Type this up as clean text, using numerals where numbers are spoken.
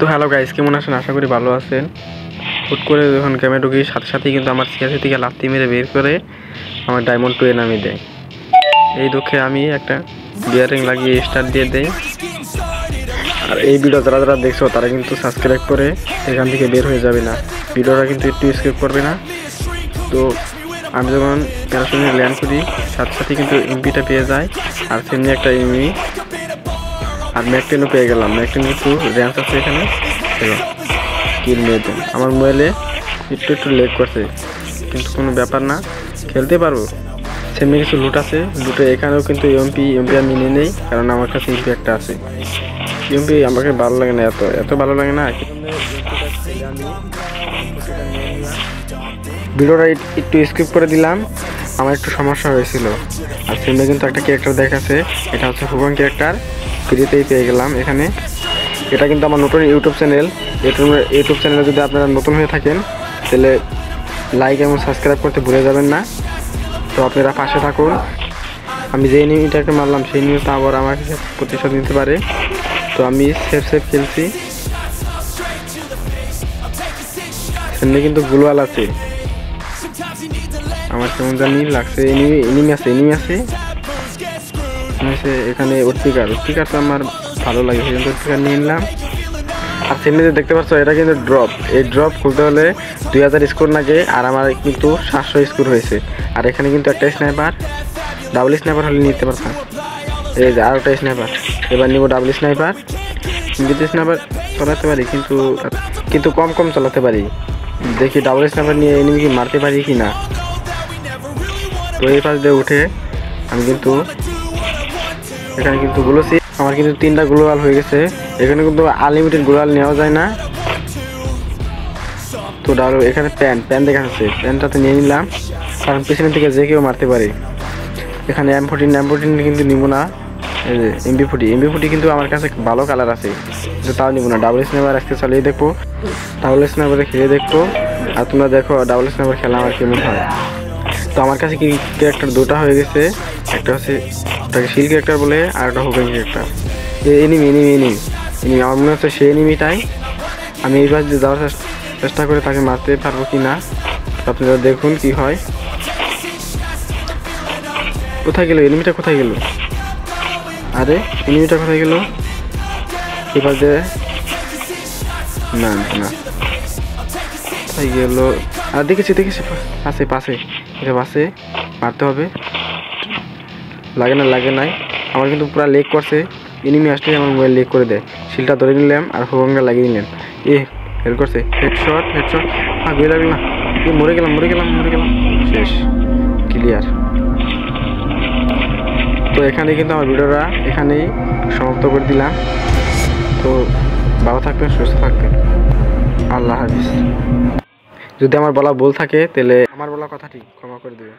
তো hello guys, কেমন আছেন? আশা করি ভালো আছেন। হুট করে যখন গেমে ঢুকি সাথে সাথেই কিন্তু আমার সিয়াসি থেকে লাত্তি মেরে বের করে আমার ডায়মন্ড 2 এ নামিয়ে দেয়। এই দুঃখে আমি একটা বিয়ারিং লাগিয়ে স্টার্ট দিয়ে দেই। আর এই ভিডিও যারা যারা দেখছো তারা কিন্তু সাবস্ক্রাইব করে এখান থেকে বের হয়ে যাবে না, ভিডিওটা কিন্তু একটু স্কিপ করবে না। তো আমি যখন প্যারাশুটে ল্যান্ড করি সাথে সাথে কিন্তু এমপিটা পেয়ে যায়, আর সেমনি একটা এমপি আর ম্যাকটেনও পেয়ে গেলাম। ম্যাকটেন একটু র্যান্স আছে এখানে, কিল মেয়েতে আমার মোবাইলে একটু লেগ করছে, কিন্তু কোনো ব্যাপার না, খেলতে পারবো। সেমনি কিছু লুট আছে, লুটে এখানেও কিন্তু এমপি আমি নিয়ে নেই, কারণ আমার কাছে এমপি একটা আছে। এমপি আমাকে ভালো লাগে না, এত ভালো লাগে না। ভিডিওটা একটু স্কিপ করে দিলাম, আমার একটু সমস্যা হয়েছিল। আর সেমনি কিন্তু একটা ক্যারেক্টার দেখাচ্ছে, এটা হচ্ছে হুগন ক্যারেক্টার, ফ্রিতেই পেয়ে গেলাম এখানে। এটা কিন্তু আমার নতুন ইউটিউব চ্যানেল। ইউটিউব চ্যানেলে যদি আপনারা নতুন হয়ে থাকেন তাহলে লাইক এবং সাবস্ক্রাইব করতে ভুলে যাবেন না। তো আপনারা পাশে থাকুন। আমি যে এনিমিটাকে মারলাম সেই নিউজটা আবার আমার কাছে প্রতিশোধ নিতে পারে, তো আমি সেফ খেলছি। সামনে কিন্তু গ্লোয়াল আছে, আমার কেমন জানি লাগছে। এনিমি আছে এখানে। উৎপিকার তো আমার ভালো লাগে, কিন্তু উৎপিকার নিয়ে নিলাম। আর সেমনি দেখতে পাচ্ছ এটা কিন্তু ড্রপ। এই ড্রপ খুলতে হলে 2000 স্কোর লাগে, আর আমার কিন্তু 700 স্কোর হয়েছে। আর এখানে কিন্তু একটা স্নাইপার, ডাবল স্নাইপার হলে নিতে পারতাম। এই যে আর একটা স্নাইপার, এবার নিব ডাবল স্নাইপার। কিন্তু স্নাইপার চালাতে পারি, কিন্তু কম চালাতে পারি। দেখি ডাবল স্নাইপার নিয়ে এনিমিকে মারতে পারি কি না। তো এই পাশ দিয়ে উঠে আমি কিন্তু এখানে কিন্তু গুলোছি, আমার কিন্তু 3টা গ্লোয়াল হয়ে গেছে। এখানে কিন্তু আনলিমিটেড গ্লোয়াল নেওয়া যায় না। তো এখানে প্যান দেখা যাচ্ছে, প্যানটাতে নিয়ে নিলাম, কারণ পিছনের থেকে যে কেউ মারতে পারে। এখানে M14 কিন্তু নিব না। এই যে এমবি40 কিন্তু আমার কাছে ভালো কালার আছে, কিন্তু তাও নিব না। ডাবল স্নাইপার আজকে চালিয়ে দেখবো, ডাবল স্নাইপারে খেলে দেখবো। আর তোমরা দেখো ডাবল স্নাইপার খেলা আমার কেমন হয়। তো আমার কাছে কি ক্যারেক্টার দুটা হয়ে গেছে, একটা হচ্ছে তাকে শিল ক্যারেক্টার বলে, আর একটা হুকেন ক্যারেক্টার। এনিমি আমার মনে হচ্ছে সেই এনিমিটাই। আমি এইবার যে যাওয়ার চেষ্টা করে তাকে মারতে পারবো কি না, আপনারা দেখুন কি হয়। কোথায় গেল এনিমিটা? কোথায় গেল? আরে এনিমিটা কোথায় গেল? এবার যে না কোথায় গেল? আর দেখেছি পাশে এটা পাশে মারতে হবে। লাগে নাই, আমার কিন্তু পুরো লেগ করছে। এনিমি আসলে আমার মোবাইল লেগ করে দেয়। শিলটা ধরে নিলাম আর হুগনটা লাগিয়ে নিলাম। হেল্প করছে, হেডশট। গুলি লাগলো না, মরে গেলাম। শেষ, ক্লিয়ার। তো এখানে কিন্তু আমার ভিডিওটা এখানেই সমাপ্ত করে দিলাম। তো ভালো থাকবেন, সুস্থ থাকবেন, আল্লাহ হাফিজ। যদি আমার বলা ভুল থাকে তাহলে আমার বলা কথাটি ক্ষমা করে দেবেন।